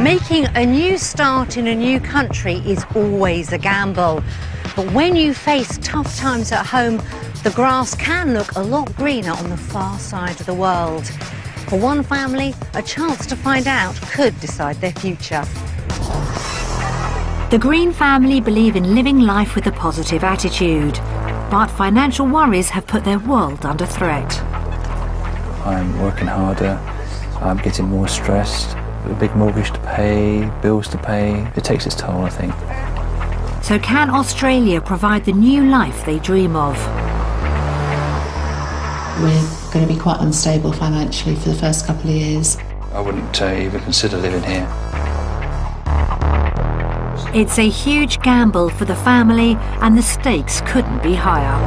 Making a new start in a new country is always a gamble. But when you face tough times at home, the grass can look a lot greener on the far side of the world. For one family, a chance to find out could decide their future. The Green family believe in living life with a positive attitude, but financial worries have put their world under threat. I'm working harder, I'm getting more stressed, a big mortgage to pay, bills to pay. It takes its toll, I think. So can Australia provide the new life they dream of? We're going to be quite unstable financially for the first couple of years. I wouldn't even consider living here. It's a huge gamble for the family, and the stakes couldn't be higher.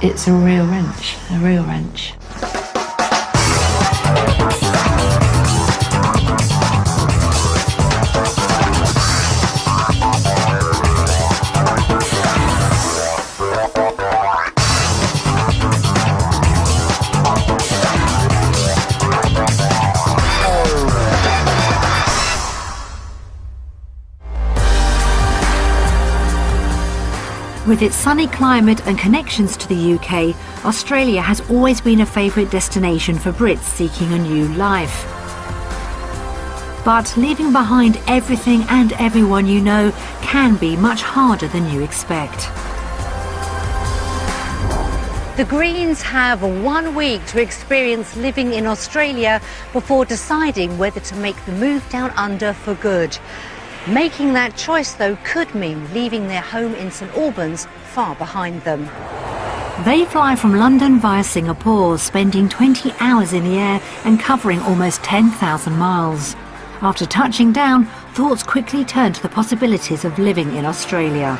It's a real wrench, a real wrench. With its sunny climate and connections to the UK, Australia has always been a favourite destination for Brits seeking a new life. But leaving behind everything and everyone you know can be much harder than you expect. The Greens have 1 week to experience living in Australia before deciding whether to make the move down under for good. Making that choice, though, could mean leaving their home in St Albans far behind them. They fly from London via Singapore, spending 20 hours in the air and covering almost 10,000 miles. After touching down, thoughts quickly turn to the possibilities of living in Australia.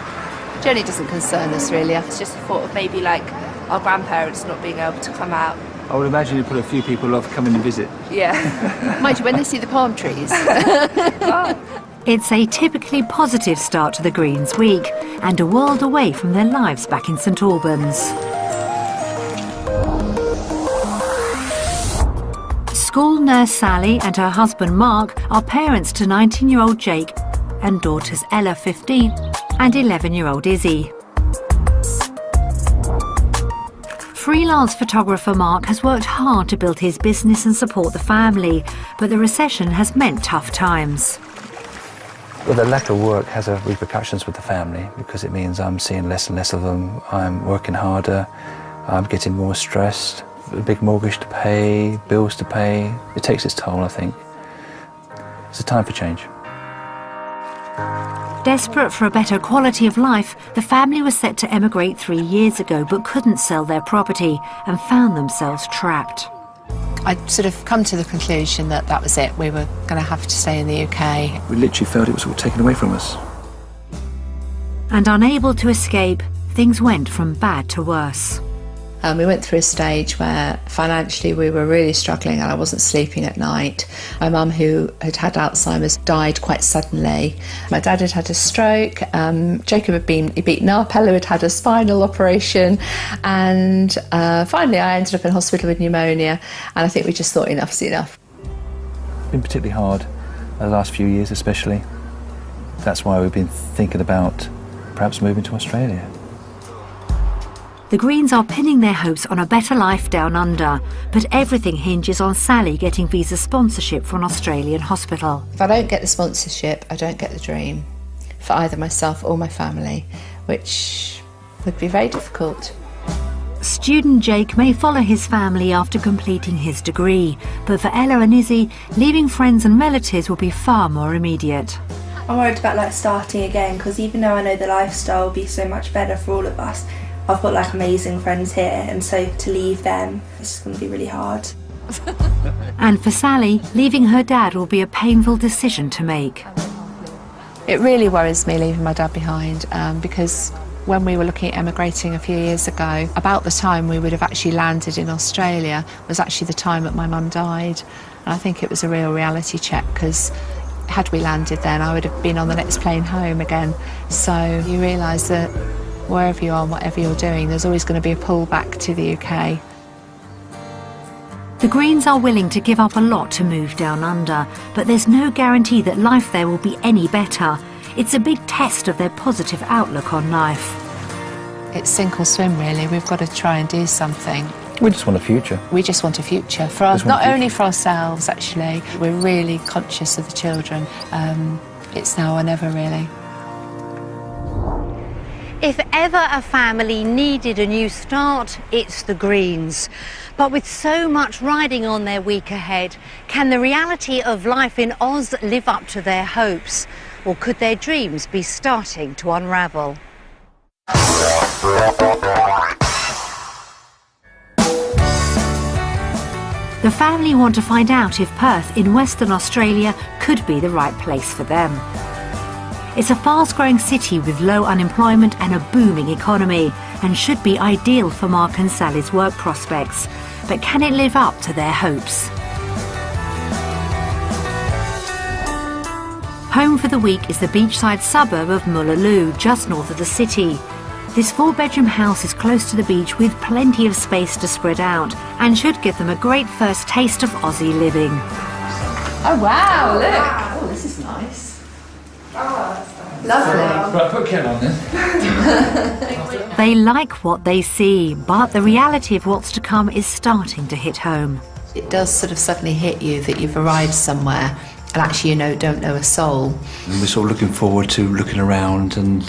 Journey doesn't concern us, really. It's just the thought of maybe, like, our grandparents not being able to come out. I would imagine you put a few people off coming to visit. Yeah. Mind you, when they see the palm trees. It's a typically positive start to the Greens week and a world away from their lives back in St Albans. School nurse Sally and her husband Mark are parents to 19-year-old Jake and daughters Ella, 15, and 11-year-old Izzy. Freelance photographer Mark has worked hard to build his business and support the family, but the recession has meant tough times. Well, the lack of work has repercussions with the family because it means I'm seeing less and less of them. I'm working harder, I'm getting more stressed, a big mortgage to pay, bills to pay. It takes its toll, I think. It's a time for change. Desperate for a better quality of life, the family was set to emigrate 3 years ago but couldn't sell their property and found themselves trapped. I'd sort of come to the conclusion that that was it. We were going to have to stay in the UK. We literally felt it was all taken away from us. And unable to escape, things went from bad to worse. We went through a stage where financially we were really struggling and I wasn't sleeping at night. My mum, who had had Alzheimer's, died quite suddenly. My dad had had a stroke, Jacob had been beaten up, Ella had had a spinal operation, and finally I ended up in hospital with pneumonia, and I think we just thought enough's enough. It's been particularly hard the last few years especially. That's why we've been thinking about perhaps moving to Australia. The Greens are pinning their hopes on a better life down under, but everything hinges on Sally getting visa sponsorship for an Australian hospital. If I don't get the sponsorship, I don't get the dream for either myself or my family, which would be very difficult. Student Jake may follow his family after completing his degree, but for Ella and Izzy, leaving friends and relatives will be far more immediate. I'm worried about starting again, because even though I know the lifestyle will be so much better for all of us, I've got amazing friends here, and so to leave them, it's going to be really hard. And for Sally, leaving her dad will be a painful decision to make. It really worries me leaving my dad behind, because when we were looking at emigrating a few years ago, about the time we would have actually landed in Australia was actually the time that my mum died. And I think it was a real reality check, because had we landed then, I would have been on the next plane home again. So you realise that wherever you are and whatever you're doing, there's always going to be a pull back to the UK. The Greens are willing to give up a lot to move down under, but there's no guarantee that life there will be any better. It's a big test of their positive outlook on life. It's sink or swim, really. We've got to try and do something. We just want a future. We just want a future for us, not only for ourselves, actually. We're really conscious of the children. It's now or never, really. If ever a family needed a new start, it's the Greens. But with so much riding on their week ahead, can the reality of life in Oz live up to their hopes? Or could their dreams be starting to unravel? The family want to find out if Perth in Western Australia could be the right place for them. It's a fast-growing city with low unemployment and a booming economy, and should be ideal for Mark and Sally's work prospects. But can it live up to their hopes? Home for the week is the beachside suburb of Mullaloo, just north of the city. This 4-bedroom house is close to the beach with plenty of space to spread out, and should give them a great first taste of Aussie living. Oh wow, look! Wow. Oh, this is nice. Lovely. Right, put Ken on then. They like what they see, but the reality of what's to come is starting to hit home. It does sort of suddenly hit you that you've arrived somewhere and actually don't know a soul. And we're sort of looking forward to looking around and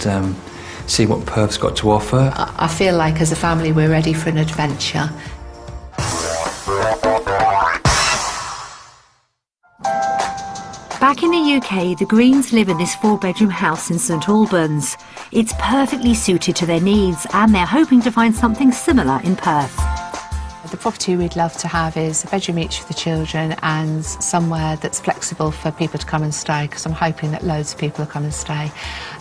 see what Perth's got to offer. I feel like as a family we're ready for an adventure. Back in the UK, the Greens live in this 4-bedroom house in St Albans. It's perfectly suited to their needs, and they're hoping to find something similar in Perth. The property we'd love to have is a bedroom each for the children and somewhere that's flexible for people to come and stay, because I'm hoping that loads of people will come and stay.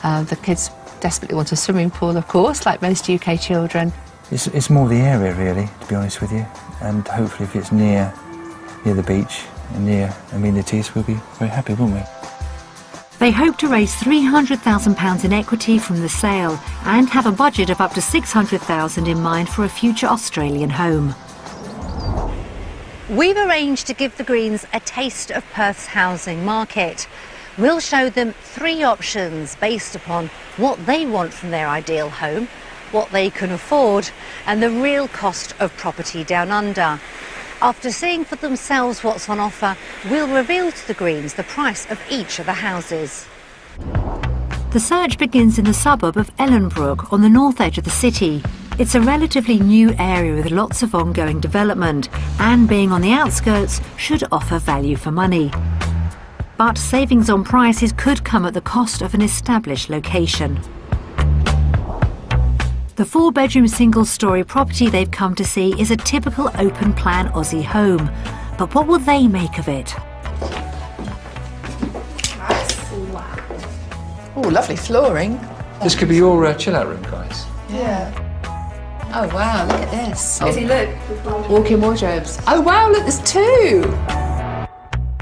The kids desperately want a swimming pool, of course, like most UK children. It's more the area, really, to be honest with you, and hopefully if it's near the beach and near amenities, we'll be very happy, won't we? They hope to raise £300,000 in equity from the sale and have a budget of up to $600,000 in mind for a future Australian home. We've arranged to give the Greens a taste of Perth's housing market. We'll show them 3 options based upon what they want from their ideal home, what they can afford, and the real cost of property down under. After seeing for themselves what's on offer, we'll reveal to the Greens the price of each of the houses. The search begins in the suburb of Ellenbrook on the north edge of the city. It's a relatively new area with lots of ongoing development, and being on the outskirts should offer value for money. But savings on prices could come at the cost of an established location. The 4-bedroom single-storey property they've come to see is a typical open-plan Aussie home. But what will they make of it? Oh, lovely flooring. This could be your chill-out room, guys. Yeah. Oh, wow, look at this. If you look, Walk-in wardrobes. Oh, wow, look, there's 2.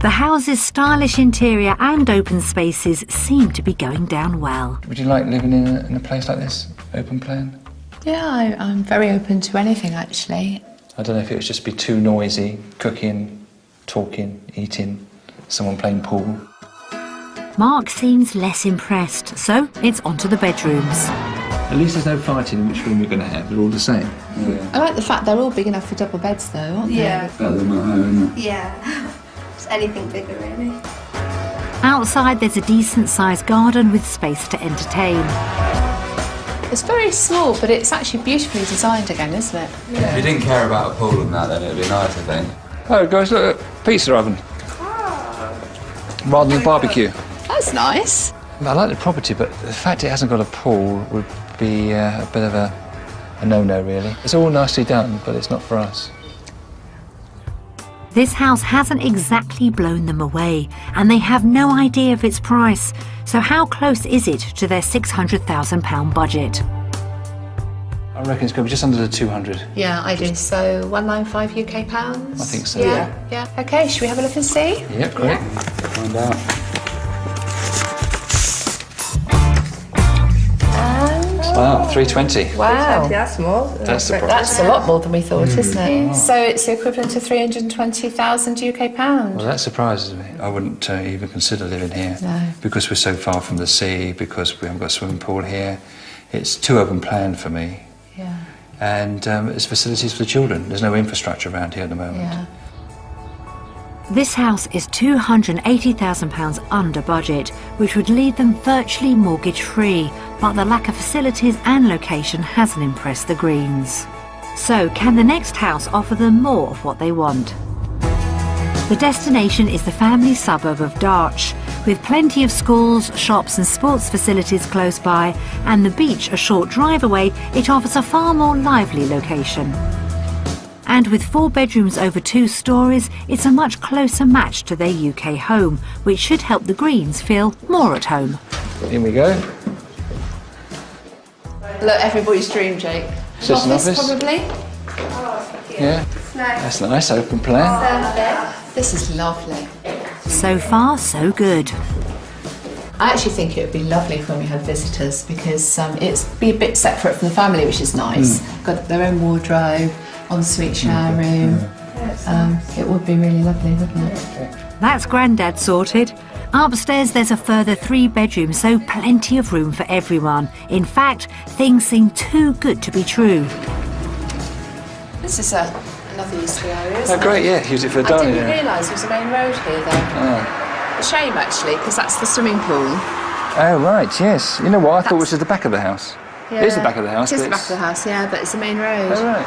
The house's stylish interior and open spaces seem to be going down well. Would you like living in a place like this, open plan? Yeah, I'm very open to anything, actually. I don't know if it would just be too noisy, cooking, talking, eating, someone playing pool. Mark seems less impressed, so it's on to the bedrooms. At least there's no fighting in which room you're going to have. They're all the same. Yeah. I like the fact they're all big enough for double beds, though, aren't they? yeah, Better than at home, isn't it? yeah. Just anything bigger, really. Outside there's a decent-sized garden with space to entertain. It's very small, but it's actually beautifully designed again, isn't it? If you didn't care about a pool and that, then it'd be nice, I think. Oh, guys, look, pizza oven. Rather than barbecue. That's nice. I like the property, but the fact it hasn't got a pool would be a bit of a no-no, really. It's all nicely done, but it's not for us. This house hasn't exactly blown them away, and they have no idea of its price. So how close is it to their £600,000 budget? I reckon it's going to be just under the 200. Yeah, I do. So 195 UK pounds? I think so. Yeah. OK, should we have a look and see? Yep, great. Find out. I Ah, 320. Wow. That's more. That's the price. That's a lot more than we thought, isn't it? So it's the equivalent to 320,000 UK pounds. Well, that surprises me. I wouldn't even consider living here. No. Because we're so far from the sea, because we haven't got a swimming pool here. It's too open plan for me. Yeah. And it's facilities for the children. There's no infrastructure around here at the moment. Yeah. This house is £280,000 under budget, which would leave them virtually mortgage-free, but the lack of facilities and location hasn't impressed the Greens. So, can the next house offer them more of what they want? The destination is the family suburb of Darch, with plenty of schools, shops and sports facilities close by, and the beach a short drive away. It offers a far more lively location. And with 4 bedrooms over 2 stories, it's a much closer match to their UK home, which should help the Greens feel more at home. In we go. Look, everybody's dream, Jake. Is this an office? Probably. Yeah. That's nice, open plan. This is lovely. So far, so good. I actually think it would be lovely when we had visitors because it's be a bit separate from the family, which is nice. Got their own wardrobe, ensuite shower room. It would be really lovely, wouldn't it? That's Grandad sorted. Upstairs there's a further 3 bedrooms, so plenty of room for everyone. In fact, things seem too good to be true. This is another useful area, isn't Oh, great, yeah. Use it for a I dining didn't area. realise there was a main road here, though. A shame, actually, because that's the swimming pool. Oh, right, yes. You know what? I thought it was the back of the house. Yeah. It is the back of the house. It is but the back of the house, yeah, but it's the main road. Oh, right.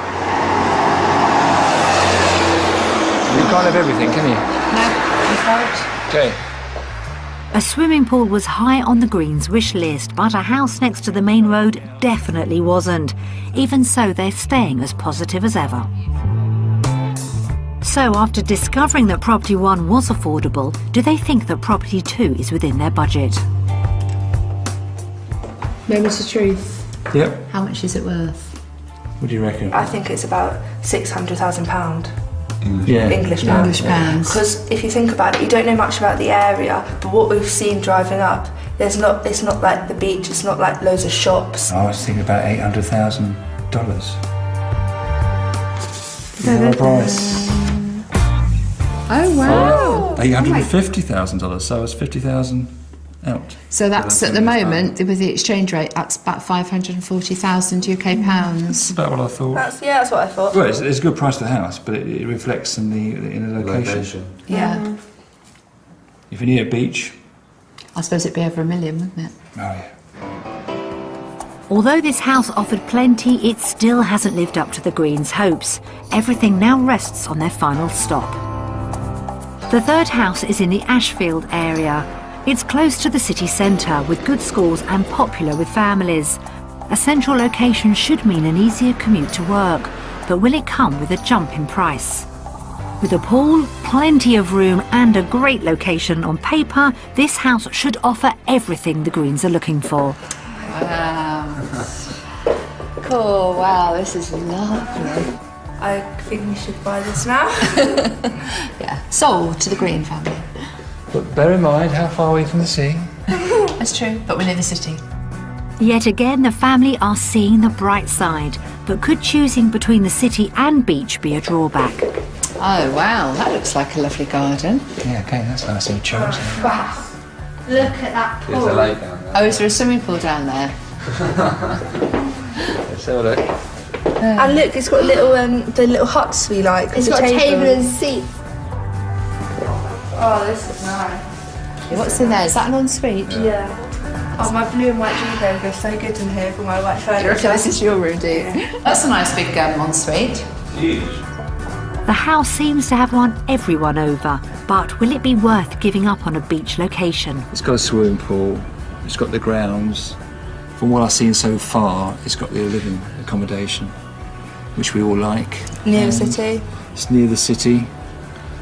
You can't have everything, can you? No, you can't. Okay. A swimming pool was high on the Greens' wish list, but a house next to the main road definitely wasn't. Even so, they're staying as positive as ever. So, after discovering that property 1 was affordable, do they think that property 2 is within their budget? Moment of truth. Yep. How much is it worth? What do you reckon? I think it's about £600,000. Yeah. English English pounds. pounds. Because if you think about it, you don't know much about the area, but what we've seen driving up, it's not like the beach, it's not like loads of shops. I was thinking about $800,000. The price. Oh, wow. $850,000, so it's 50,000 out. So that's at the moment, with the exchange rate, that's about 540,000 UK pounds. That's about what I thought. That's what I thought. Well, it's a good price for the house, but it reflects in the location. Yeah. If you need a beach, I suppose it'd be over $1 million, wouldn't it? oh yeah. Although this house offered plenty, it still hasn't lived up to the Greens' hopes. Everything now rests on their final stop. The third house is in the Ashfield area. It's close to the city centre, with good schools and popular with families. A central location should mean an easier commute to work, but will it come with a jump in price? With a pool, plenty of room and a great location on paper, this house should offer everything the Greens are looking for. Wow. Cool, wow, this is lovely. I think we should buy this now. Yeah, sold to the Green family. But bear in mind how far away from the sea. That's true, but we're near the city. Yet again, the family are seeing the bright side, but could choosing between the city and beach be a drawback? Oh, wow, that looks like a lovely garden. Yeah, okay, that's nice and chosen. Wow. Look at that pool. There's a lake down there. Oh, is there a swimming pool down there? Let's have a look. And look, it's got little the little huts we like. It's got a table and seat. Oh, this is nice. What's in there? Is that an ensuite? Yeah. Oh, my blue and white dream goes so good in here for my white furniture. This is your room, do you? That's a nice big ensuite. The house seems to have won everyone over, but will it be worth giving up on a beach location? It's got a swimming pool, it's got the grounds. From what I've seen so far, it's got the living accommodation, which we all like. Near the city. It's near the city.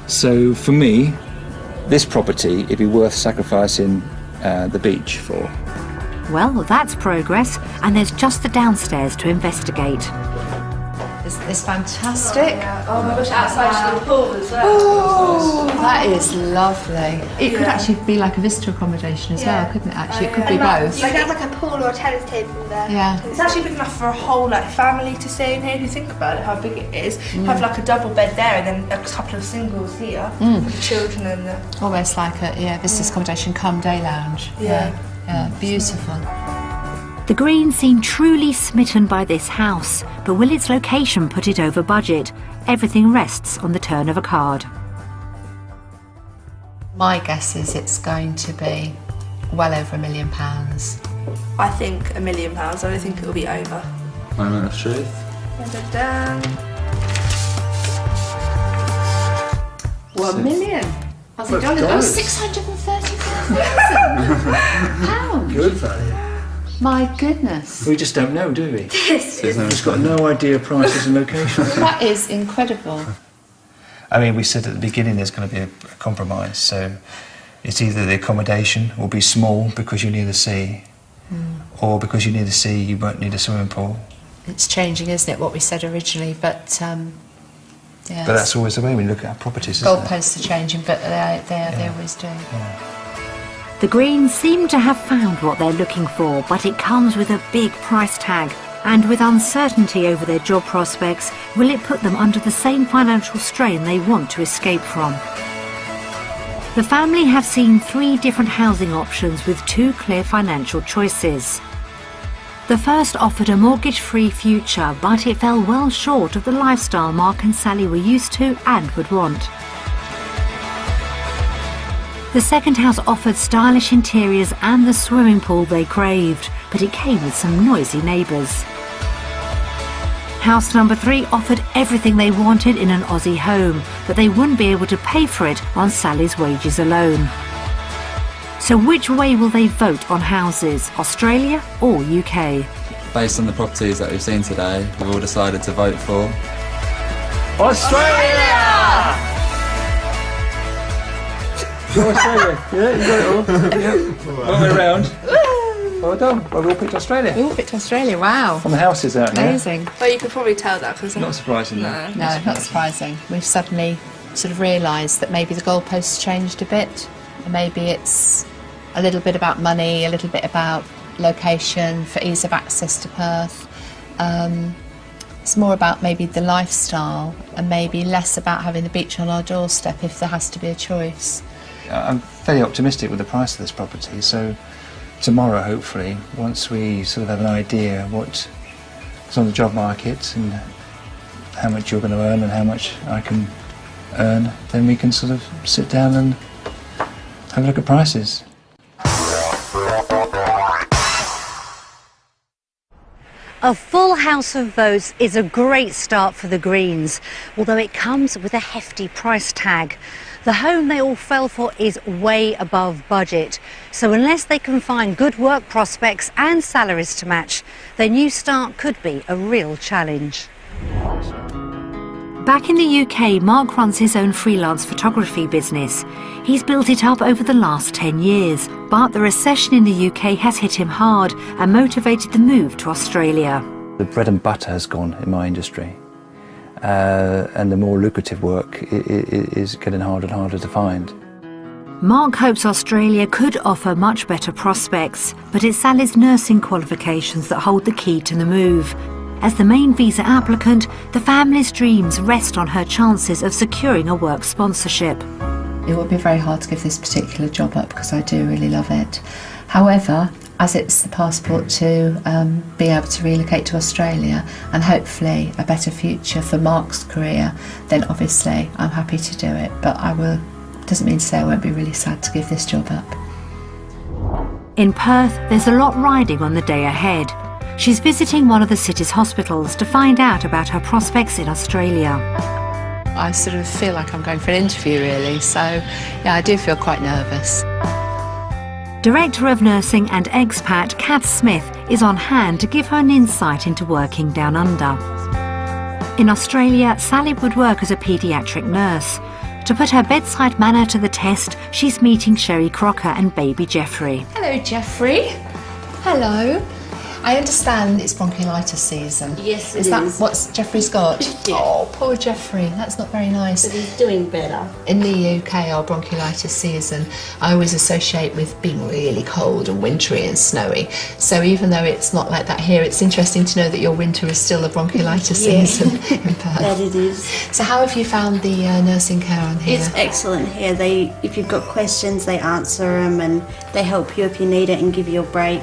So for me, this property, it'd be worth sacrificing the beach for. Well, that's progress, and there's just the downstairs to investigate. There's It's fantastic. Oh my gosh, outside the pool as well. Oh, that is lovely. It could actually be like a visitor accommodation as well, couldn't it? Actually, it could be both. You could have like a pool or a tennis table there. Yeah. It's actually big enough for a whole family to stay in here. If you think about it, how big it is. You have like a double bed there, and then a couple of singles here with the children and the. Almost like a visitor accommodation cum day lounge. Yeah, beautiful. The Greens seem truly smitten by this house, but will its location put it over budget? Everything rests on the turn of a card. My guess is it's going to be well over £1 million. I think £1 million. I don't think it will be over. Moment of truth. Dun-dun-dun. 1 million. Aussie dollars. Oh, 630,000 pounds. Good value. My goodness. We just don't know, do we? This is. We've just got no idea of prices and locations. That is incredible. I mean, we said at the beginning there's going to be a compromise, so it's either the accommodation will be small because you need the sea, or because you need the sea you won't need a swimming pool. It's changing, isn't it, what we said originally, but yeah. But that's always the way when you look at properties, isn't it? Goalposts are changing, but they always do. Yeah. The Greens seem to have found what they're looking for, but it comes with a big price tag. And with uncertainty over their job prospects, will it put them under the same financial strain they want to escape from? The family have seen 3 different housing options with 2 clear financial choices. The first offered a mortgage-free future, but it fell well short of the lifestyle Mark and Sally were used to and would want. The second house offered stylish interiors and the swimming pool they craved, but it came with some noisy neighbours. House number 3 offered everything they wanted in an Aussie home, but they wouldn't be able to pay for it on Sally's wages alone. So which way will they vote on houses, Australia or UK? Based on the properties that we've seen today, we've all decided to vote for Australia! Australia, yeah, you got it all. Yeah. All the way around. Well done. Well, we all picked Australia. We all picked Australia, wow. From the houses out here. Amazing. Well, you could probably tell that because. Not surprising, though. No, not surprising. We've suddenly sort of realised that maybe the goalposts changed a bit, and maybe it's a little bit about money, a little bit about location for ease of access to Perth. It's more about maybe the lifestyle and maybe less about having the beach on our doorstep if there has to be a choice. I'm fairly optimistic with the price of this property, so tomorrow, hopefully, once we sort of have an idea what is on the job market and how much you're going to earn and how much I can earn, then we can sort of sit down and have a look at prices. A full house of votes is a great start for the Greens, although it comes with a hefty price tag. The home they all fell for is way above budget, so unless they can find good work prospects and salaries to match, their new start could be a real challenge. Back in the UK, Mark runs his own freelance photography business. He's built it up over the last 10 years, but the recession in the UK has hit him hard and motivated the move to Australia. The bread and butter has gone in my industry, and the more lucrative work is getting harder and harder to find. Mark hopes Australia could offer much better prospects, but it's Sally's nursing qualifications that hold the key to the move. As the main visa applicant, the family's dreams rest on her chances of securing a work sponsorship. It would be very hard to give this particular job up because I do really love it. However, as it's the passport to be able to relocate to Australia and hopefully a better future for Mark's career, then obviously I'm happy to do it. But doesn't mean to say I won't be really sad to give this job up. In Perth, there's a lot riding on the day ahead. She's visiting one of the city's hospitals to find out about her prospects in Australia. I sort of feel like I'm going for an interview really, so yeah, I do feel quite nervous. Director of Nursing and expat Kath Smith is on hand to give her an insight into working down under. In Australia, Sally would work as a paediatric nurse. To put her bedside manner to the test, she's meeting Sherry Crocker and baby Jeffrey. Hello, Jeffrey. Hello. I understand it's bronchiolitis season. Yes, Is that what Jeffrey's got? Yeah. Oh, poor Jeffrey. That's not very nice. But he's doing better. In the UK, our bronchiolitis season, I always associate with being really cold and wintry and snowy. So even though it's not like that here, it's interesting to know that your winter is still a bronchiolitis season in Perth. That it is. So how have you found the nursing care on here? It's excellent here. If you've got questions, they answer them and they help you if you need it and give you a break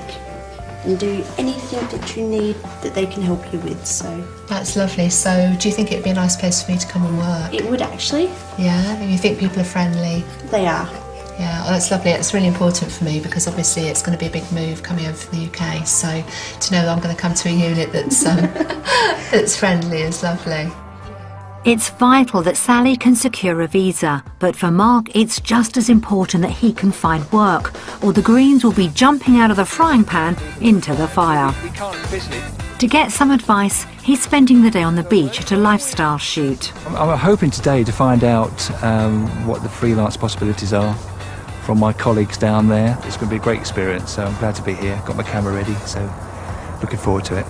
and do anything that you need that they can help you with. So That's lovely. So do you think it'd be a nice place for me to come and work? it would actually. Yeah? And you think people are friendly? They are. Yeah, well, that's lovely. It's really important for me because obviously it's going to be a big move coming over from the UK. So to know that I'm going to come to a unit that's that's friendly is lovely. It's vital that Sally can secure a visa, but for Mark it's just as important that he can find work, or the Greens will be jumping out of the frying pan into the fire. We can't visit. To get some advice, he's spending the day on the beach at a lifestyle shoot. I'm hoping today to find out what the freelance possibilities are from my colleagues down there. It's going to be a great experience, so I'm glad to be here. Got my camera ready, so looking forward to it.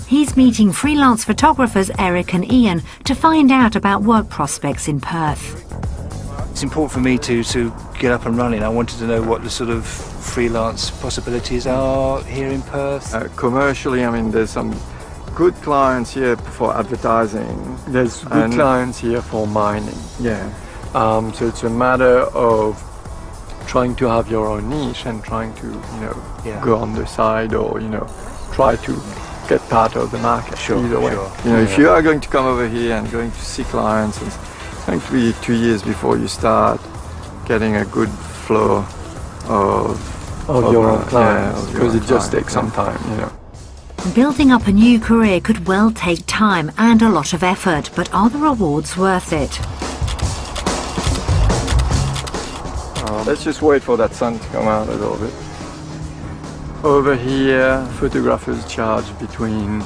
He's meeting freelance photographers Eric and Ian to find out about work prospects in Perth. It's important for me to get up and running. I wanted to know what the sort of freelance possibilities are here in Perth. Commercially, I mean, there's some good clients here for advertising. There's good clients here for mining. Yeah. So it's a matter of trying to have your own niche and trying to, go on the side or, try to get part of the market. Sure, either way. sure. If you are going to come over here and going to see clients, it's going to be 2 years before you start getting a good flow of your own clients, because it just takes some time, Building up a new career could well take time and a lot of effort, but are the rewards worth it? Let's just wait for that sun to come out a little bit. Over here, photographers charge between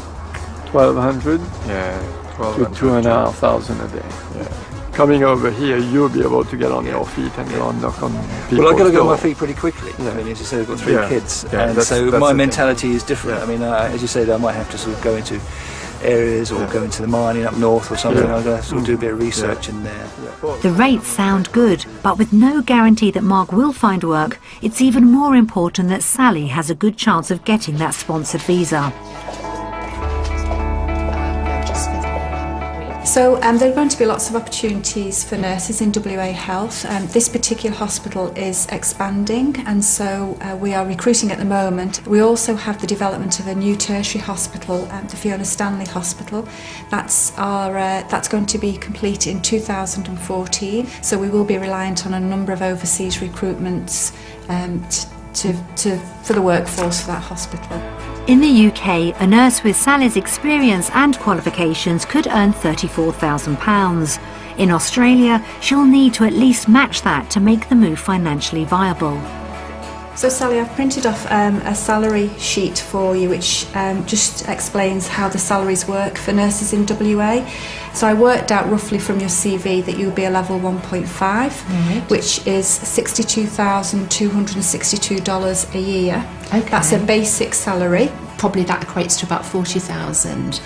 1,200 to 2,500 a day. Yeah. Coming over here, you'll be able to get on your feet and go and knock on people's Well, I've got to get on my door. feet pretty quickly. Yeah. I mean, as you said, I've got 3 kids, Yeah, and so that's my the mentality is different. Yeah. I mean, as you said, I might have to sort of go into areas or go into the mining up north or something. Yeah. I've got to sort of do a bit of research in there. The rates sound good, but with no guarantee that Mark will find work, it's even more important that Sally has a good chance of getting that sponsored visa. So there are going to be lots of opportunities for nurses in WA Health. This particular hospital is expanding, and so we are recruiting at the moment. We also have the development of a new tertiary hospital, the Fiona Stanley Hospital. That's going to be complete in 2014. So we will be reliant on a number of overseas recruitments for the workforce for that hospital. In the UK, a nurse with Sally's experience and qualifications could earn £34,000. In Australia, she'll need to at least match that to make the move financially viable. So Sally, I've printed off a salary sheet for you which just explains how the salaries work for nurses in WA. So I worked out roughly from your CV that you would be a level 1.5, which is $62,262 a year. Okay. That's a basic salary. Probably that equates to about 40,000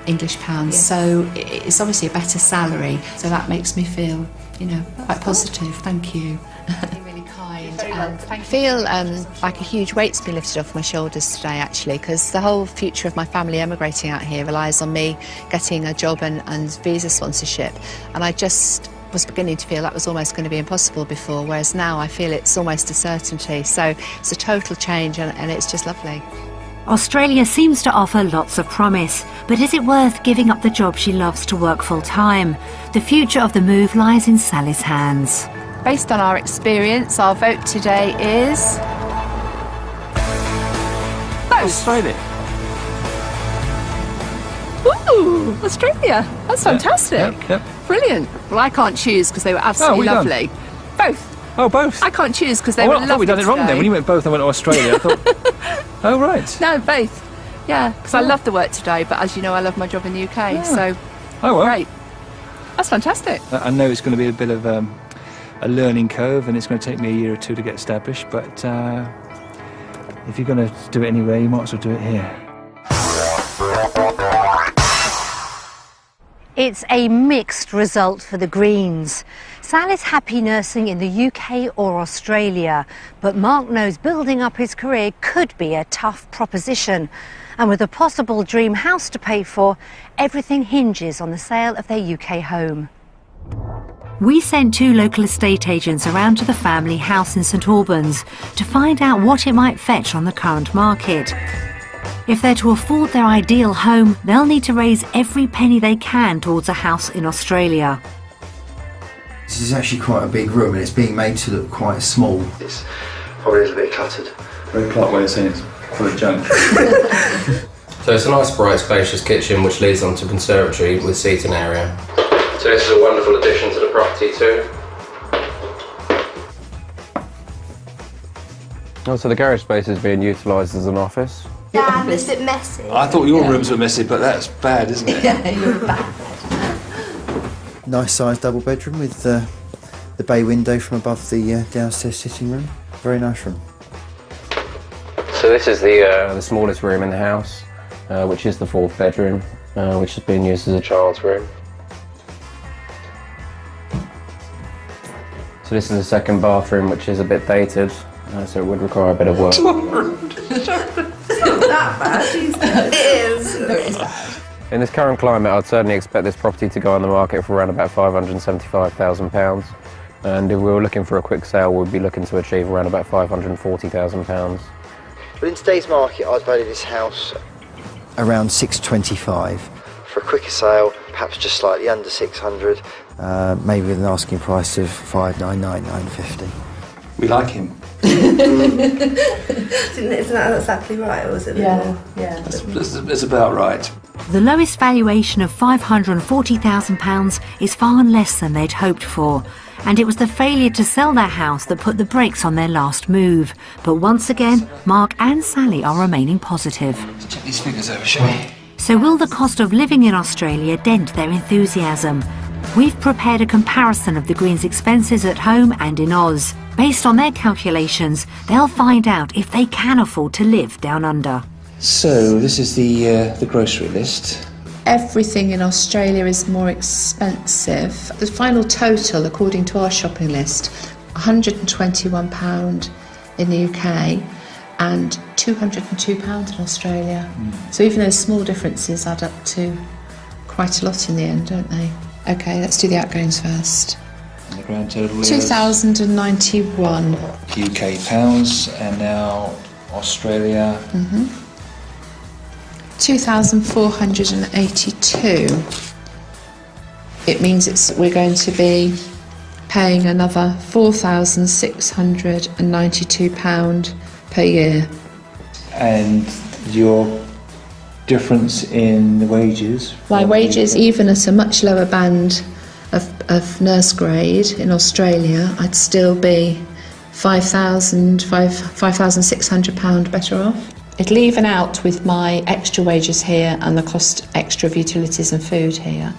English pounds. Yes. So it's obviously a better salary. So that makes me feel, quite positive. Thank you. Really kind. I feel like a huge weight's been lifted off my shoulders today, actually, because the whole future of my family emigrating out here relies on me getting a job and visa sponsorship. And I just was beginning to feel that was almost going to be impossible before, whereas now I feel it's almost a certainty. So it's a total change, and it's just lovely. Australia seems to offer lots of promise, but is it worth giving up the job she loves to work full-time? The future of the move lies in Sally's hands. Based on our experience, our vote today is Australia. Ooh, Australia. That's fantastic. Yep. Brilliant. Well, I can't choose because they were absolutely well done. lovely. Both. Oh, both? I can't choose because they were I lovely thought we'd done it wrong today. then. When you went both, I went to Australia. I thought, oh, right. No, both. Yeah, because I love the work today, but as you know, I love my job in the UK, so Oh, well. great. That's fantastic. I know it's going to be a bit of a learning curve, and it's going to take me a year or two to get established, but If you're going to do it anywhere, you might as well do it here. It's a mixed result for the Greens. Sally's happy nursing in the UK or Australia, but Mark knows building up his career could be a tough proposition. And with a possible dream house to pay for, everything hinges on the sale of their UK home. We sent 2 local estate agents around to the family house in St Albans to find out what it might fetch on the current market. If they're to afford their ideal home, they'll need to raise every penny they can towards a house in Australia. This is actually quite a big room and it's being made to look quite small. It's probably a little bit cluttered. Very polite way of saying it's full of junk. So it's a nice, bright, spacious kitchen which leads onto a conservatory with seating area. So this is a wonderful addition to the property too. Oh, so the garage space is being utilised as an office. Dad, it's a bit messy. I thought your rooms were messy, but that's bad, isn't it? Yeah, you're bad. Nice sized double bedroom with the bay window from above the downstairs sitting room. Very nice room. So this is the smallest room in the house, which is the 4th bedroom, which has been used as a child's room. So this is the 2nd bathroom, which is a bit dated, so it would require a bit of work. That bad. It is. In this current climate, I'd certainly expect this property to go on the market for around about £575,000. And if we were looking for a quick sale, we'd be looking to achieve around about £540,000. But in today's market, I'd value this house around £625. For a quicker sale, perhaps just slightly under 600, maybe with an asking price of £599, £950. We like him. Isn't that exactly right, or was it? Yeah. That's about right. The lowest valuation of £540,000 is far less than they'd hoped for, and it was the failure to sell their house that put the brakes on their last move. But once again, Mark and Sally are remaining positive. Let's check these figures over, shall we? So will the cost of living in Australia dent their enthusiasm? We've prepared a comparison of the Greens' expenses at home and in Oz. Based on their calculations, they'll find out if they can afford to live down under. So this is the grocery list. Everything in Australia is more expensive. The final total, according to our shopping list, £121 in the UK and £202 in Australia. So even those small differences add up to quite a lot in the end, don't they? OK, let's do the outgoings first. And the grand total is 2,091 UK pounds, and now Australia. 2,482. It means we're going to be paying another £4,692 per year. And your difference in the wages? My wages, even at a much lower band of nurse grade in Australia, I'd still be £5,600 better off. It'll even out with my extra wages here and the cost extra of utilities and food here.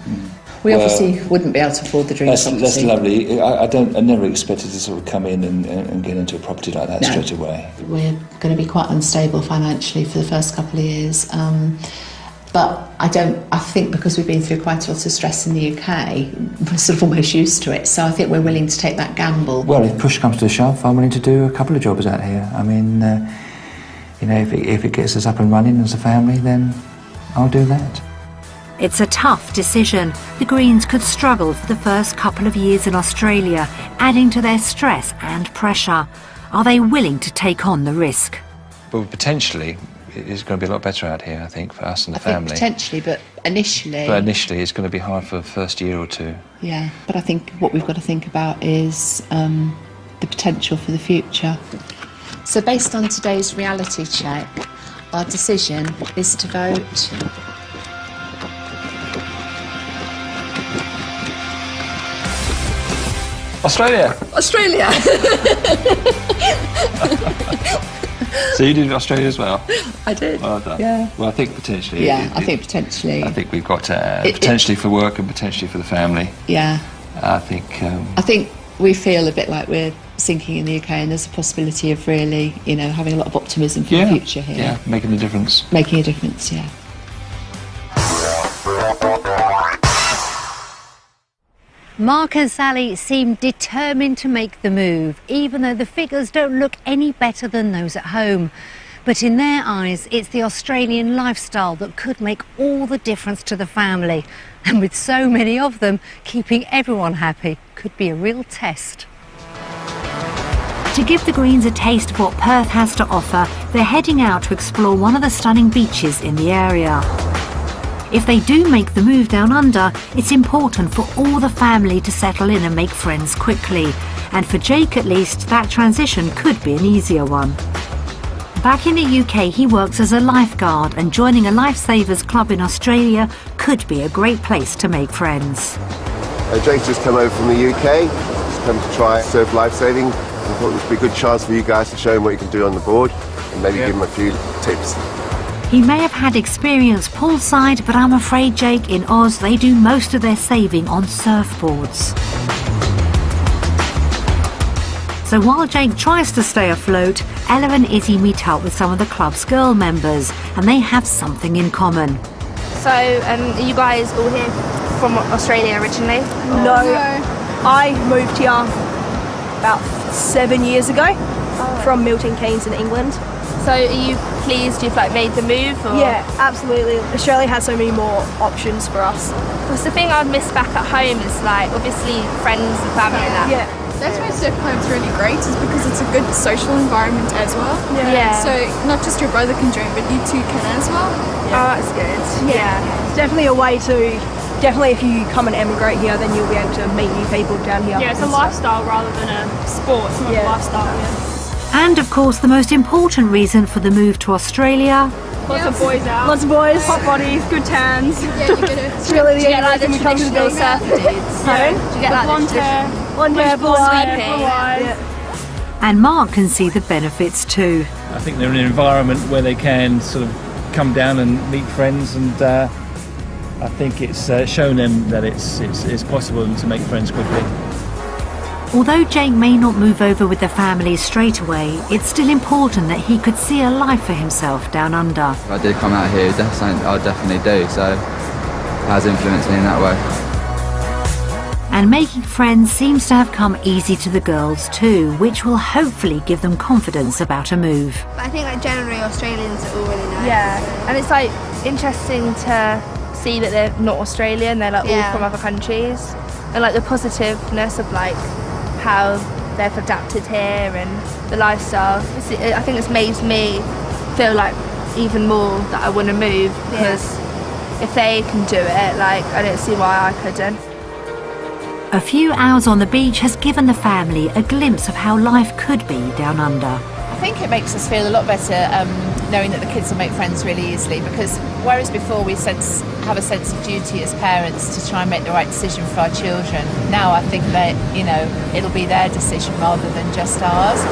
We obviously wouldn't be able to afford the dream property. That's lovely. I never expected to sort of come in and get into a property like that straight away. We're going to be quite unstable financially for the first couple of years. But I think because we've been through quite a lot of stress in the UK, we're sort of almost used to it. So I think we're willing to take that gamble. Well, if push comes to shove, I'm willing to do a couple of jobs out here. I mean, you know, if it gets us up and running as a family, then I'll do that. It's a tough decision. The Greens could struggle for the first couple of years in Australia, adding to their stress and pressure. Are they willing to take on the risk? Well, potentially, it's going to be a lot better out here, I think, for us and the family. Potentially, but initially... But initially, it's going to be hard for the first year or two. Yeah, but I think what we've got to think about is the potential for the future. So based on today's reality check, our decision is to vote... Australia! Australia! So you did Australia as well? I did. Well done. Yeah. Well, I think potentially. Yeah, I think potentially. I think we've got potentially for work and potentially for the family. Yeah. I think We feel a bit like we're sinking in the UK, and there's a possibility of really, you know, having a lot of optimism for the future here. Yeah, making a difference. Making a difference, yeah. Mark and Sally seem determined to make the move, even though the figures don't look any better than those at home. But in their eyes, it's the Australian lifestyle that could make all the difference to the family. And with so many of them, keeping everyone happy could be a real test. To give the Greens a taste of what Perth has to offer, they're heading out to explore one of the stunning beaches in the area. If they do make the move down under, it's important for all the family to settle in and make friends quickly. And for Jake at least, that transition could be an easier one. Back in the UK, he works as a lifeguard, and joining a lifesavers club in Australia could be a great place to make friends. Jake's just come over from the UK, just come to try surf lifesaving. I thought this would be a good chance for you guys to show him what you can do on the board and maybe give him a few tips. He may have had experience poolside, but I'm afraid, Jake, in Oz they do most of their saving on surfboards. So while Jake tries to stay afloat, Ella and Izzy meet up with some of the club's girl members, and they have something in common. So, are you guys all here from Australia originally? No, I moved here about 7 years ago from Milton Keynes in England. So are you pleased you've made the move? Or? Yeah, absolutely. Australia has so many more options for us. Because the thing I'd miss back at home is obviously friends and family and that. Yeah. That's why surf club's really great, is because it's a good social environment as well. Yeah. So not just your brother can join, but you two can as well. Yeah. Oh, that's good. Yeah. It's definitely a way to, if you come and emigrate here, then you'll be able to meet new people down here. Yeah, it's a lifestyle rather than a sport. It's not a lifestyle. Yeah. And of course, the most important reason for the move to Australia. Lots of boys out. Lots of boys. Hot bodies, good tans. Yeah, you get it. It's really the only reason we come to the beach. Surfer dudes. Pardon? Do you get blonde hair? Blonde hair, blue eyes. Yeah. And Mark can see the benefits too. I think they're in an environment where they can sort of come down and meet friends, and I think it's shown them that it's possible to make friends quickly. Although Jake may not move over with the family straight away, it's still important that he could see a life for himself down under. If I did come out here, that's something I'd definitely do, so it has influenced me in that way. And making friends seems to have come easy to the girls too, which will hopefully give them confidence about a move. I think generally Australians are all really nice. Yeah. And it's interesting to see that they're not Australian, they're all from other countries. And the positiveness of how they've adapted here and the lifestyle. I think it's made me feel even more that I want to move, because if they can do it, I don't see why I couldn't. A few hours on the beach has given the family a glimpse of how life could be down under. I think it makes us feel a lot better knowing that the kids will make friends really easily, because whereas before we have a sense of duty as parents to try and make the right decision for our children, now I think that, it'll be their decision rather than just ours.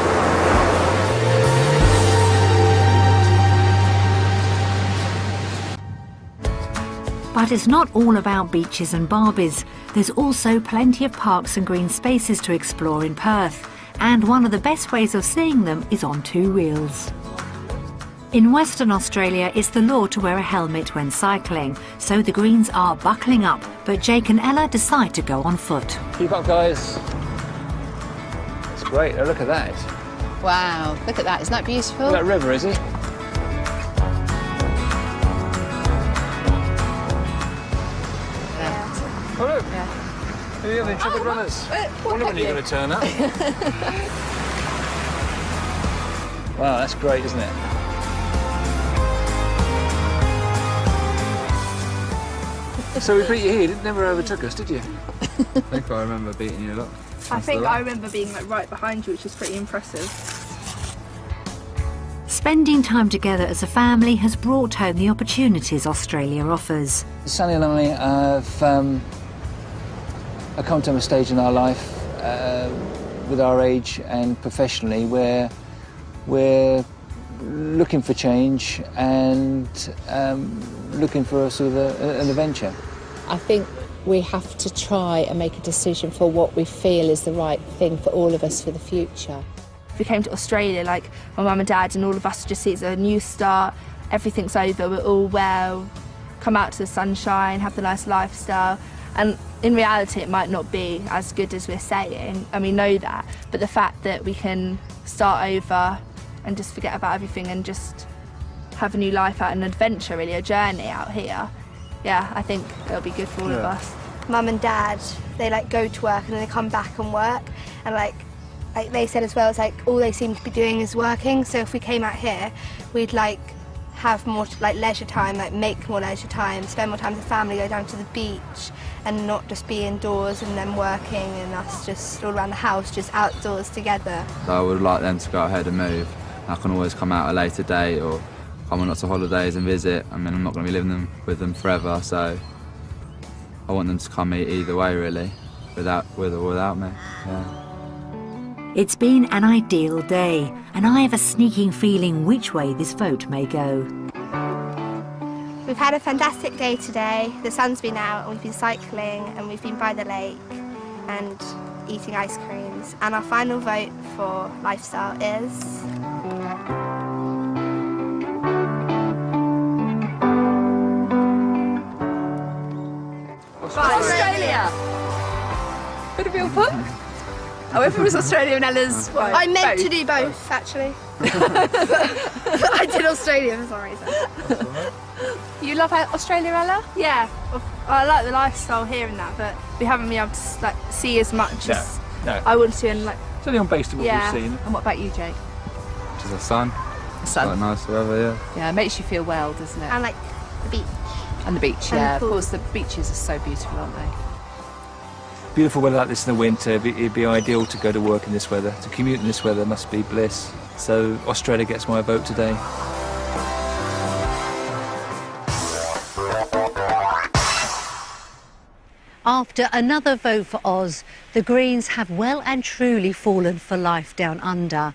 But it's not all about beaches and Barbies. There's also plenty of parks and green spaces to explore in Perth, and one of the best ways of seeing them is on two wheels. In Western Australia, it's the law to wear a helmet when cycling, so the Greens are buckling up, but Jake and Ella decide to go on foot. Keep up, guys. It's great. Oh, look at that. Wow, look at that. Isn't that beautiful? Look at that river, is it? Oh, look. Yeah. You're the intrepid runners. I wonder when you're going to turn up. Wow, that's great, isn't it? So we beat you here, you never overtook us, did you? I think I remember beating you a lot. I think I remember being right behind you, which is pretty impressive. Spending time together as a family has brought home the opportunities Australia offers. Sally and I have come to a stage in our life with our age and professionally where we're looking for change and looking for an adventure. I think we have to try and make a decision for what we feel is the right thing for all of us for the future. If we came to Australia, like my mum and dad and all of us just see it's a new start, everything's over, we're all well, come out to the sunshine, have the nice lifestyle. And in reality, it might not be as good as we're saying, and we know that, but the fact that we can start over and just forget about everything and just have a new life out, an adventure really, a journey out here, yeah, I think it'll be good for all of us. Mum and dad, they like go to work and then they come back and work, and like they said as well, it's like all they seem to be doing is working, so if we came out here, we'd like have more like leisure time, like make more leisure time, spend more time with the family, go down to the beach and not just be indoors and then working and us just all around the house, just outdoors together. So I would like them to go ahead and move. I can always come out a later date or come on lots of holidays and visit. I mean, I'm not going to be living with them forever, so I want them to come either way really, with or without me. Yeah. It's been an ideal day, and I have a sneaking feeling which way this vote may go. We've had a fantastic day today. The sun's been out and we've been cycling and we've been by the lake and eating ice creams. And our final vote for lifestyle is... Australia! Could it be all put? Oh, if it was Australia and Ella's... Well, I meant both. to do both, actually. I did Australia for some reason. You love Australia, Ella? Yeah, I like the lifestyle here and that, but we haven't been able to like see as much as I want to. And like, it's only on based on what we've seen. And what about you, Jake? Just the sun. The sun. Quite nice weather, yeah. Yeah, it makes you feel well, doesn't it? And like the beach. And the beach, And yeah. the Of pool. course, the beaches are so beautiful, aren't they? Beautiful weather like this in the winter, it'd be ideal to go to work in this weather. To commute in this weather must be bliss. So Australia gets my vote today. After another vote for Oz, the Greens have well and truly fallen for life down under.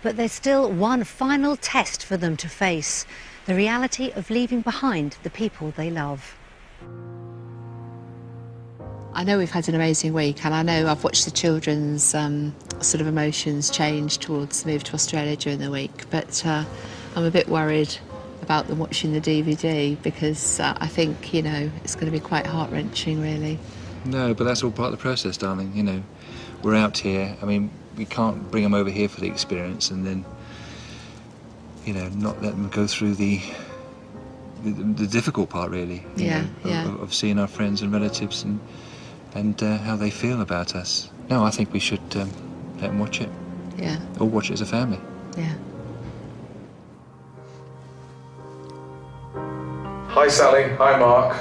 But there's still one final test for them to face, the reality of leaving behind the people they love. I know we've had an amazing week, and I know I've watched the children's sort of emotions change towards the move to Australia during the week, but I'm a bit worried about them watching the DVD because I think, you know, it's going to be quite heart-wrenching, really. No, but that's all part of the process, darling. You know, we're out here. I mean, we can't bring them over here for the experience and then, you know, not let them go through the difficult part, really. Yeah, you know, yeah. Of seeing our friends and relatives and how they feel about us. No, I think we should let them watch it. Yeah. Or watch it as a family. Yeah. Hi Sally, hi Mark,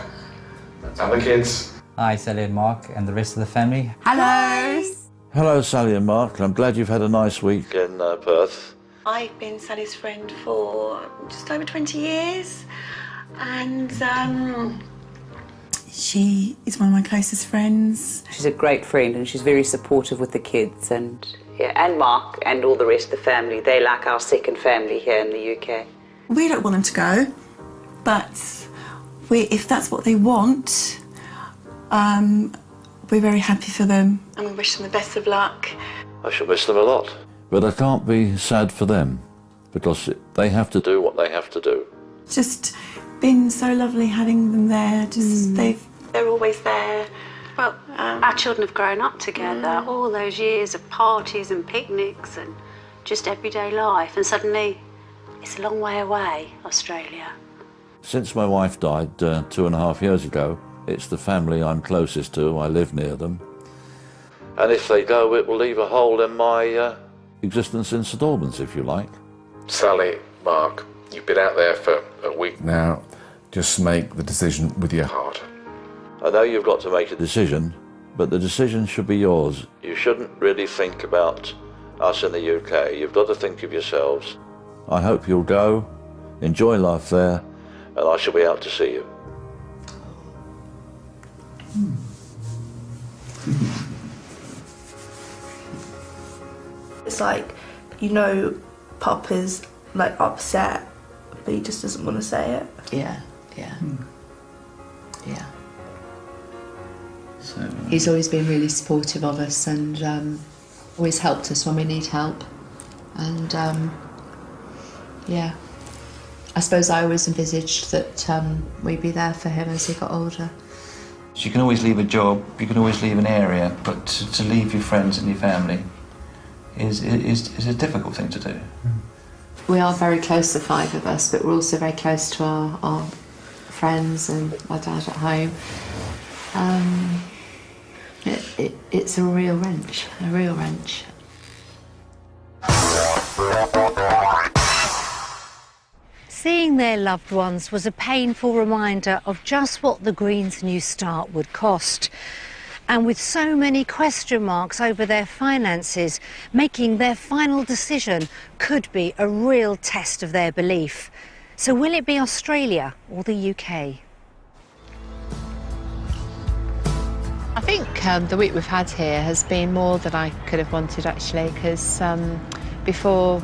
and the kids. Hi Sally and Mark and the rest of the family. Hello. Hello Sally and Mark, I'm glad you've had a nice week in Perth. I've been Sally's friend for just over 20 years, and she is one of my closest friends. She's a great friend and she's very supportive with the kids and Mark and all the rest of the family. They're like our second family here in the UK. We don't want them to go, but if that's what they want, we're very happy for them. And we wish them the best of luck. I shall miss them a lot. But I can't be sad for them, because they have to do what they have to do. It's just been so lovely having them there. They're always there. Well, our children have grown up together, all those years of parties and picnics and just everyday life, and suddenly it's a long way away, Australia. Since my wife died 2.5 years ago, it's the family I'm closest to. I live near them. And if they go, it will leave a hole in my existence in St Albans, if you like. Sally, Mark, you've been out there for a week now. Just make the decision with your heart. I know you've got to make a decision, but the decision should be yours. You shouldn't really think about us in the UK. You've got to think of yourselves. I hope you'll go, enjoy life there, and I shall be out to see you. It's like, you know, Papa's like upset, but he just doesn't want to say it. Yeah, yeah. Yeah. He's always been really supportive of us and always helped us when we need help. And yeah, I suppose I always envisaged that we'd be there for him as he got older. You can always leave a job, you can always leave an area, but to leave your friends and your family is a difficult thing to do. We are very close, the five of us, but we're also very close to our friends and my dad at home. It's a real wrench, a real wrench. Seeing their loved ones was a painful reminder of just what the Greens' new start would cost. And with so many question marks over their finances, making their final decision could be a real test of their belief. So will it be Australia or the UK? I think the week we've had here has been more than I could have wanted, actually, because before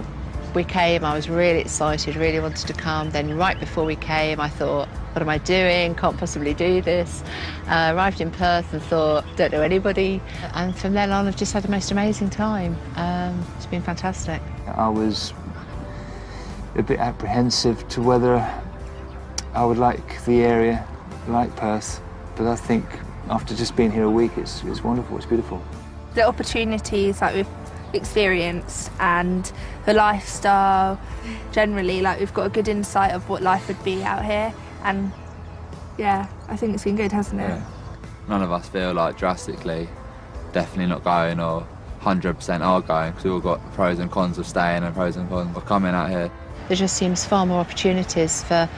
we came I was really excited, really wanted to come. Then right before we came I thought, what am I doing? Can't possibly do this. Arrived in Perth and thought, don't know anybody. And from then on I've just had the most amazing time. It's been fantastic. I was a bit apprehensive to whether I would like the area, like Perth, but I think after just being here a week it's wonderful, it's beautiful. The opportunities that we've experienced and the lifestyle generally, like we've got a good insight of what life would be out here, and yeah, I think it's been good, hasn't it? Yeah. None of us feel like drastically definitely not going or 100% are going, because we've all got pros and cons of staying and pros and cons of coming out here. There just seems far more opportunities for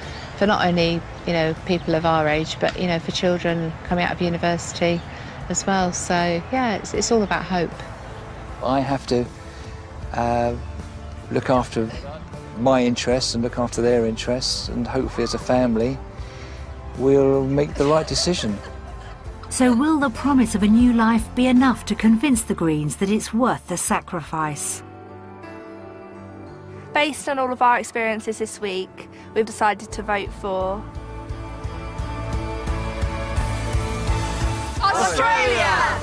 not only, you know, people of our age, but, you know, for children coming out of university as well. So yeah, it's all about hope. I have to look after my interests and look after their interests, and hopefully as a family we'll make the right decision. So will the promise of a new life be enough to convince the Greens that it's worth the sacrifice? Based on all of our experiences this week, we've decided to vote for Australia!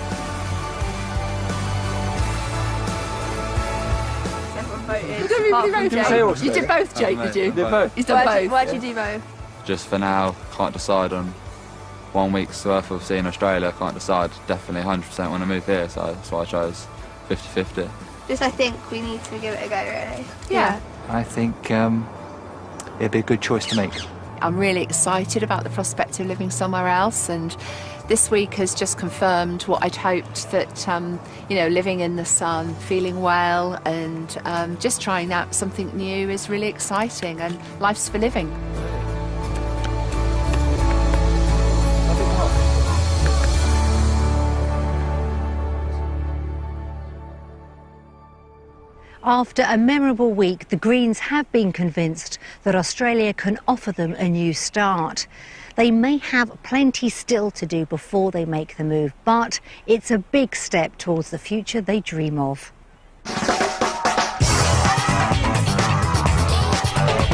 You did both, Jake, did you? Did both. He's done both. Why'd you do both? Just for now, can't decide on 1 week's worth of seeing Australia, can't decide. Definitely 100% want to move here, so that's why I chose 50-50. Just I think we need to give it a go, really. Yeah. I think it'd be a good choice to make. I'm really excited about the prospect of living somewhere else, and this week has just confirmed what I'd hoped, that you know, living in the sun, feeling well, and just trying out something new is really exciting, and life's for living. After a memorable week, the Greens have been convinced that Australia can offer them a new start. They may have plenty still to do before they make the move, but it's a big step towards the future they dream of.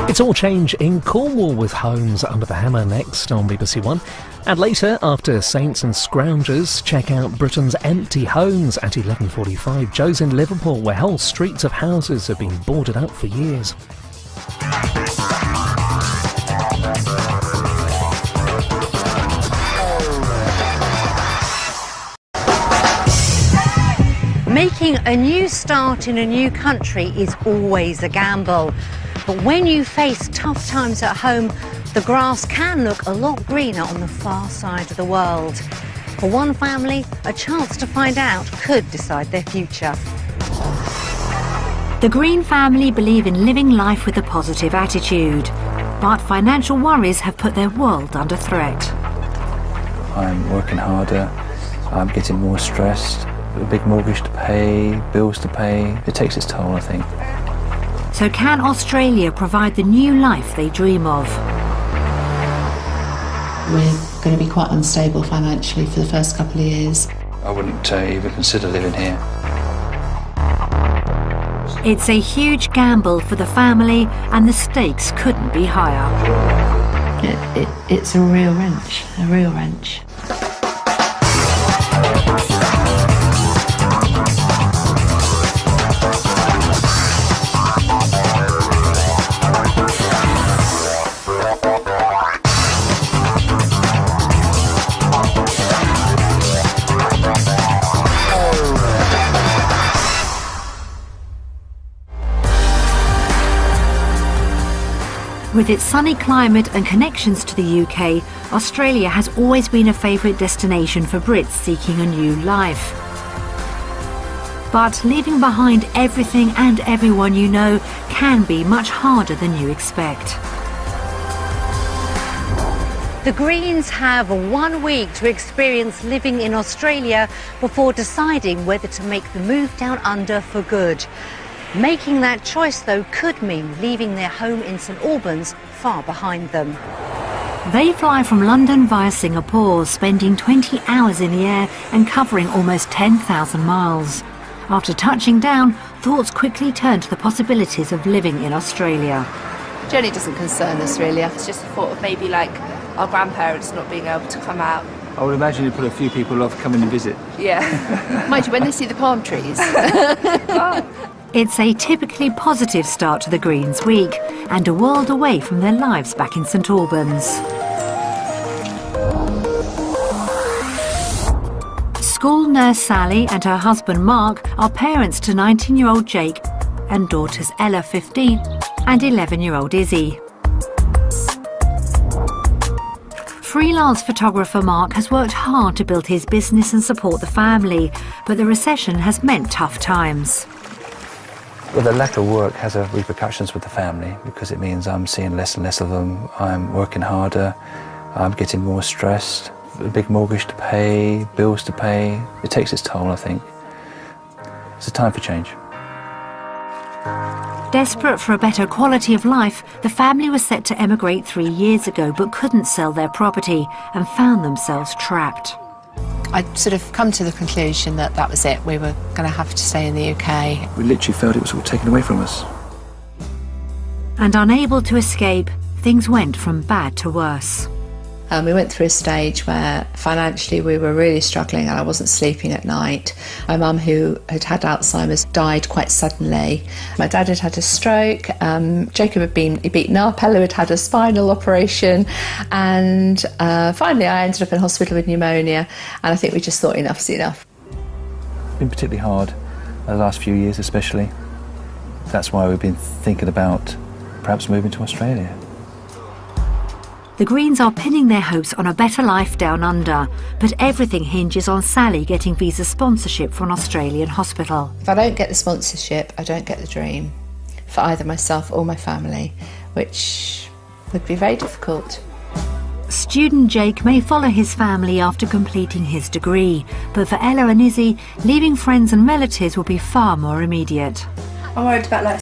It's all change in Cornwall with Homes Under the Hammer next on BBC One. And later, after Saints and Scroungers, check out Britain's empty homes at 11:45. Joe's in Liverpool, where whole streets of houses have been boarded up for years. Making a new start in a new country is always a gamble. But when you face tough times at home, the grass can look a lot greener on the far side of the world. For one family, a chance to find out could decide their future. The Green family believe in living life with a positive attitude, but financial worries have put their world under threat. I'm working harder, I'm getting more stressed, a big mortgage to pay, bills to pay. It takes its toll, I think. So can Australia provide the new life they dream of? We're going to be quite unstable financially for the first couple of years. I wouldn't even consider living here. It's a huge gamble for the family, and the stakes couldn't be higher. It's a real wrench, a real wrench. With its sunny climate and connections to the UK, Australia has always been a favourite destination for Brits seeking a new life. But leaving behind everything and everyone you know can be much harder than you expect. The Greens have 1 week to experience living in Australia before deciding whether to make the move down under for good. Making that choice, though, could mean leaving their home in St Albans far behind them. They fly from London via Singapore, spending 20 hours in the air and covering almost 10,000 miles. After touching down, thoughts quickly turn to the possibilities of living in Australia. Journey doesn't concern us really. It's just the thought of maybe like our grandparents not being able to come out. I would imagine you put a few people off coming to visit. Yeah. Mind you, when they see the palm trees. It's a typically positive start to the Greens week and a world away from their lives back in St Albans. School nurse Sally and her husband Mark are parents to 19-year-old Jake and daughters Ella, 15, and 11-year-old Izzy. Freelance photographer Mark has worked hard to build his business and support the family, but the recession has meant tough times. Well, the lack of work has repercussions with the family because it means I'm seeing less and less of them. I'm working harder, I'm getting more stressed, a big mortgage to pay, bills to pay. It takes its toll, I think. It's a time for change. Desperate for a better quality of life, the family was set to emigrate 3 years ago but couldn't sell their property and found themselves trapped. I'd sort of come to the conclusion that that was it. We were going to have to stay in the UK. We literally felt it was all taken away from us. And unable to escape, things went from bad to worse. We went through a stage where financially we were really struggling and I wasn't sleeping at night. My mum, who had had Alzheimer's, died quite suddenly. My dad had had a stroke, Jacob had been beaten up, Ella had had a spinal operation, and finally I ended up in hospital with pneumonia, and I think we just thought enough's enough. It's been particularly hard, the last few years especially. That's why we've been thinking about perhaps moving to Australia. The Greens are pinning their hopes on a better life down under, but everything hinges on Sally getting visa sponsorship for an Australian hospital. If I don't get the sponsorship, I don't get the dream for either myself or my family, which would be very difficult. Student Jake may follow his family after completing his degree, but for Ella and Izzy, leaving friends and relatives will be far more immediate. I'm worried about like